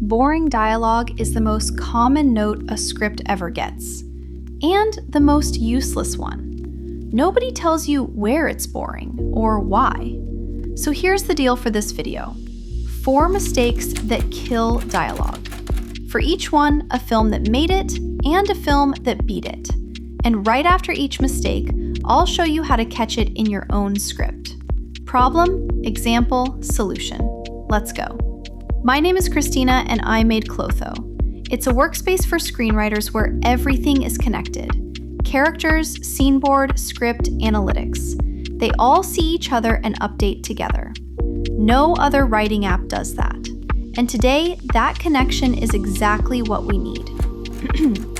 boring dialogue is the most common note a script ever gets, and the most useless one. Nobody tells you where it's boring or why. So here's the deal for this video. 4 mistakes that kill dialogue. For each one, a film that made it and a film that beat it. And right after each mistake, I'll show you how to catch it in your own script. Problem, example, solution. Let's go. My name is Christina and I made Clotho. It's a workspace for screenwriters where everything is connected. Characters, scene board, script, analytics. They all see each other and update together. No other writing app does that. And today, that connection is exactly what we need.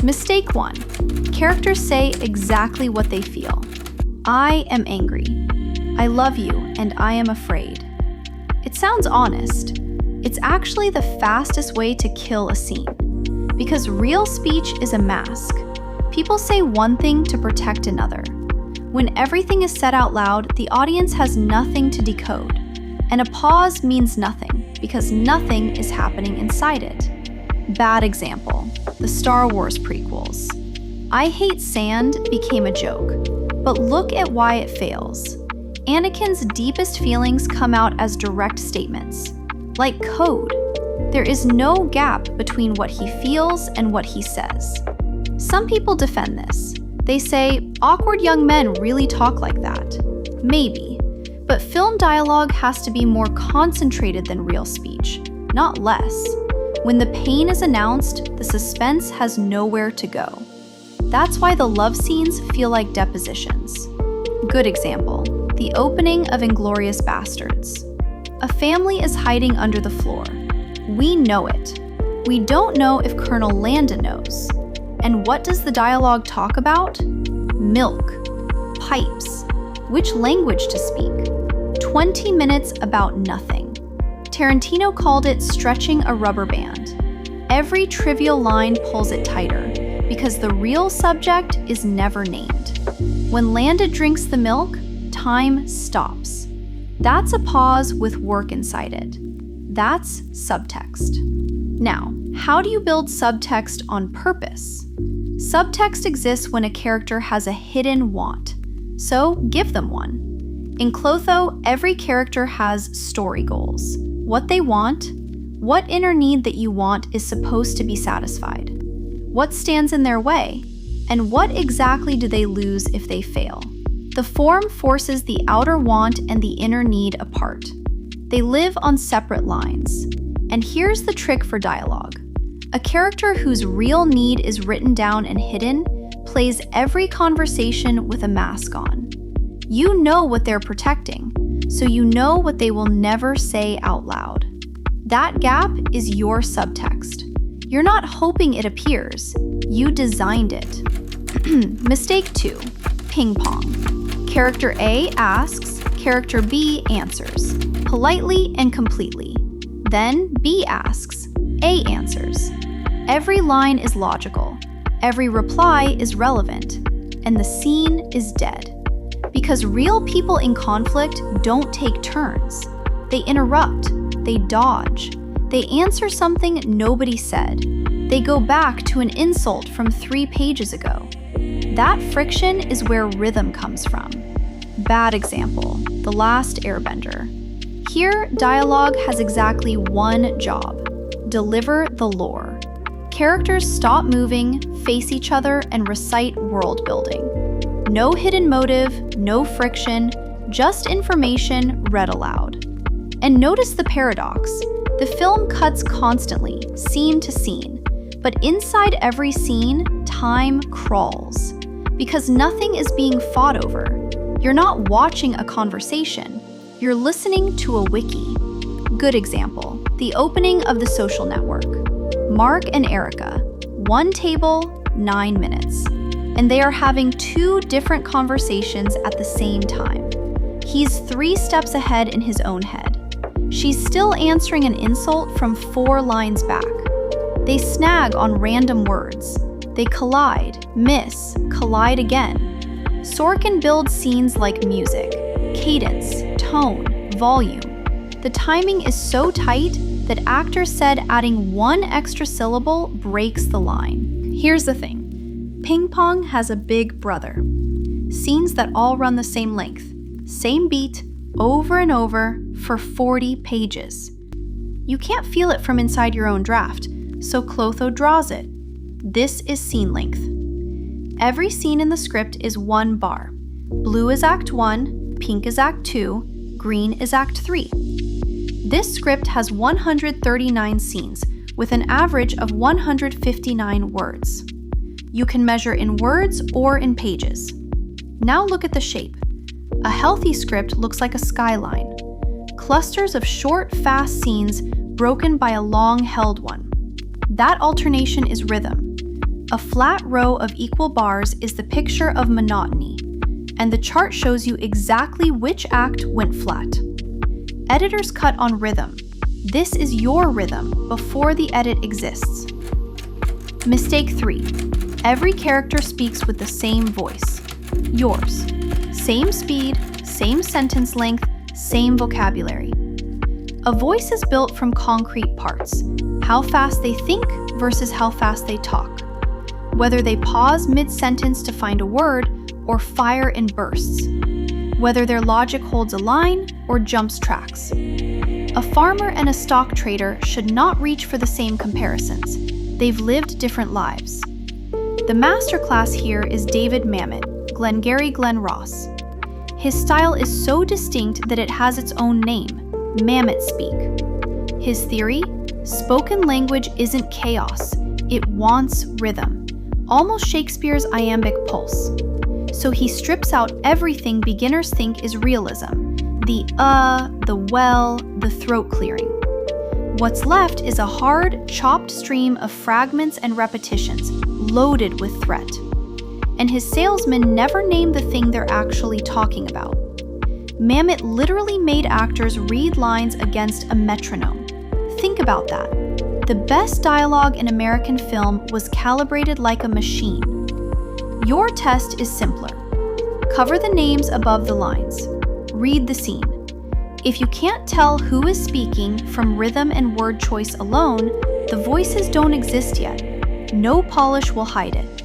Mistake 1. Characters say exactly what they feel. I am angry. I love you and I am afraid. It sounds honest. It's actually the fastest way to kill a scene. Because real speech is a mask. People say one thing to protect another. When everything is said out loud, the audience has nothing to decode. And a pause means nothing, because nothing is happening inside it. Bad example, the Star Wars prequels. I hate sand became a joke, but look at why it fails. Anakin's deepest feelings come out as direct statements. Like code, there is no gap between what he feels and what he says. Some people defend this. They say, awkward young men really talk like that. Maybe, but film dialogue has to be more concentrated than real speech, not less. When the pain is announced, the suspense has nowhere to go. That's why the love scenes feel like depositions. Good example, the opening of Inglourious Basterds. A family is hiding under the floor. We know it. We don't know if Colonel Landa knows. And what does the dialogue talk about? Milk, pipes, which language to speak. 20 minutes about nothing. Tarantino called it stretching a rubber band. Every trivial line pulls it tighter, because the real subject is never named. When Landa drinks the milk, time stops. That's a pause with work inside it. That's subtext. Now, how do you build subtext on purpose? Subtext exists when a character has a hidden want, so give them one. In Clotho, every character has story goals. What they want, what inner need that you want is supposed to be satisfied, what stands in their way, and what exactly do they lose if they fail. The form forces the outer want and the inner need apart. They live on separate lines. And here's the trick for dialogue. A character whose real need is written down and hidden plays every conversation with a mask on. You know what they're protecting, so you know what they will never say out loud. That gap is your subtext. You're not hoping it appears. You designed it. Mistake 2. Ping pong. Character A asks, character B answers, politely and completely. Then B asks, A answers. Every line is logical, every reply is relevant, and the scene is dead. Because real people in conflict don't take turns. They interrupt, they dodge, they answer something nobody said. They go back to an insult from 3 pages ago. That friction is where rhythm comes from. Bad example, The Last Airbender. Here, dialogue has exactly one job: deliver the lore. Characters stop moving, face each other, and recite world building. No hidden motive, no friction, just information read aloud. And notice the paradox. The film cuts constantly, scene to scene, but inside every scene, time crawls. Because nothing is being fought over. You're not watching a conversation. You're listening to a wiki. Good example, the opening of The Social Network. Mark and Erica, 1 table, 9 minutes. And they are having 2 different conversations at the same time. He's 3 steps ahead in his own head. She's still answering an insult from 4 lines back. They snag on random words. They collide, miss, collide again. Sorkin builds scenes like music, cadence, tone, volume. The timing is so tight, that actors said adding one extra syllable breaks the line. Here's the thing. Ping Pong has a big brother. Scenes that all run the same length, same beat, over and over for 40 pages. You can't feel it from inside your own draft, so Clotho draws it. This is scene length. Every scene in the script is 1 bar. Blue is Act 1, pink is Act 2, green is Act 3. This script has 139 scenes, with an average of 159 words. You can measure in words or in pages. Now look at the shape. A healthy script looks like a skyline. Clusters of short, fast scenes broken by a long, held one. That alternation is rhythm. A flat row of equal bars is the picture of monotony, and the chart shows you exactly which act went flat. Editors cut on rhythm. This is your rhythm before the edit exists. Mistake 3. Every character speaks with the same voice. Yours. Same speed, same sentence length, same vocabulary. A voice is built from concrete parts. How fast they think versus how fast they talk. Whether they pause mid-sentence to find a word or fire in bursts. Whether their logic holds a line or jumps tracks. A farmer and a stock trader should not reach for the same comparisons. They've lived different lives. The masterclass here is David Mamet, Glengarry Glen Ross. His style is so distinct that it has its own name, Mamet Speak. His theory? Spoken language isn't chaos, it wants rhythm, almost Shakespeare's iambic pulse. So he strips out everything beginners think is realism, the well, the throat clearing. What's left is a hard, chopped stream of fragments and repetitions, loaded with threat. And his salesmen never name the thing they're actually talking about. Mamet literally made actors read lines against a metronome. Think about that. The best dialogue in American film was calibrated like a machine. Your test is simpler. Cover the names above the lines. Read the scene. If you can't tell who is speaking from rhythm and word choice alone, the voices don't exist yet. No polish will hide it.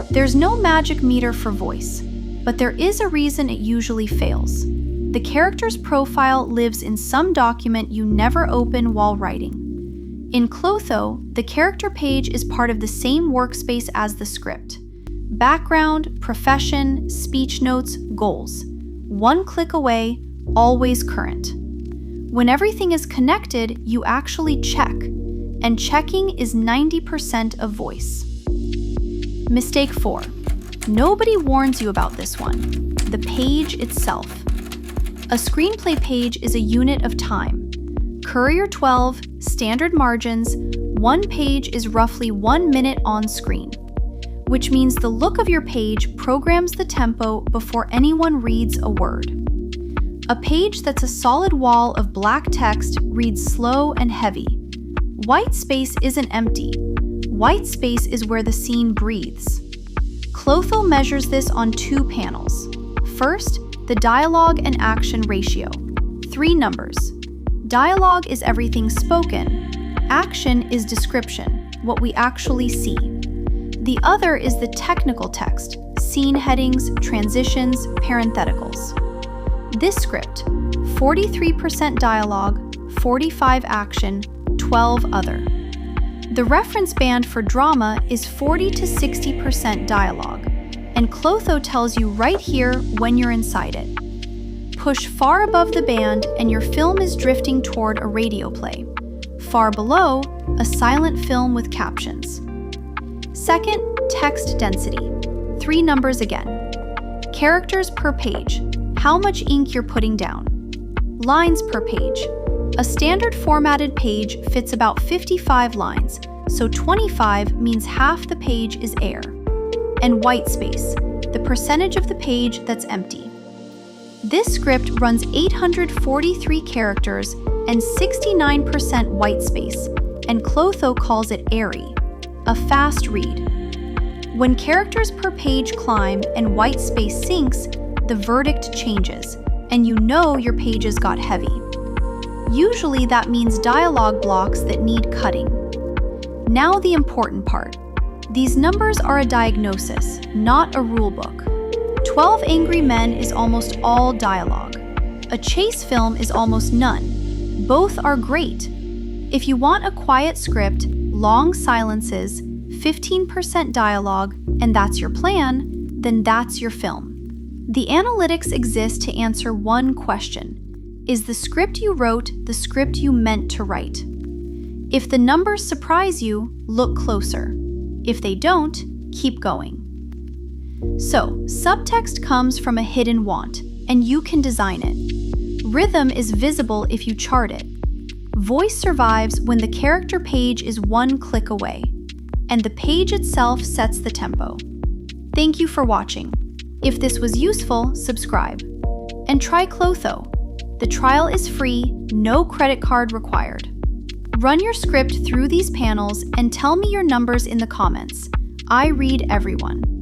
There's no magic meter for voice, but there is a reason it usually fails. The character's profile lives in some document you never open while writing. In Clotho, the character page is part of the same workspace as the script. Background, profession, speech notes, goals. One click away, always current. When everything is connected, you actually check, and checking is 90% of voice. Mistake 4. Nobody warns you about this one. The page itself. A screenplay page is a unit of time. Courier 12, standard margins, one page is roughly 1 minute on screen, which means the look of your page programs the tempo before anyone reads a word. A page that's a solid wall of black text reads slow and heavy. White space isn't empty. White space is where the scene breathes. Clotho measures this on 2 panels. First, the dialogue and action ratio. 3 numbers. Dialogue is everything spoken. Action is description, what we actually see. The other is the technical text, scene headings, transitions, parentheticals. This script, 43% dialogue, 45 action, 12 other. The reference band for drama is 40 to 60% dialogue, and Clotho tells you right here when you're inside it. Push far above the band and your film is drifting toward a radio play. Far below, a silent film with captions. Second, text density. 3 numbers again. Characters per page. How much ink you're putting down. Lines per page. A standard formatted page fits about 55 lines, so 25 means half the page is air. And white space, the percentage of the page that's empty. This script runs 843 characters and 69% white space, and Clotho calls it airy, a fast read. When characters per page climb and white space sinks, the verdict changes, and you know your pages got heavy. Usually that means dialogue blocks that need cutting. Now the important part. These numbers are a diagnosis, not a rulebook. 12 Angry Men is almost all dialogue. A chase film is almost none. Both are great. If you want a quiet script, long silences, 15% dialogue, and that's your plan, then that's your film. The analytics exist to answer one question. Is the script you wrote the script you meant to write? If the numbers surprise you, look closer. If they don't, keep going. So, subtext comes from a hidden want, and you can design it. Rhythm is visible if you chart it. Voice survives when the character page is one click away, and the page itself sets the tempo. Thank you for watching. If this was useful, subscribe. And try Clotho. The trial is free, no credit card required. Run your script through these panels and tell me your numbers in the comments. I read everyone.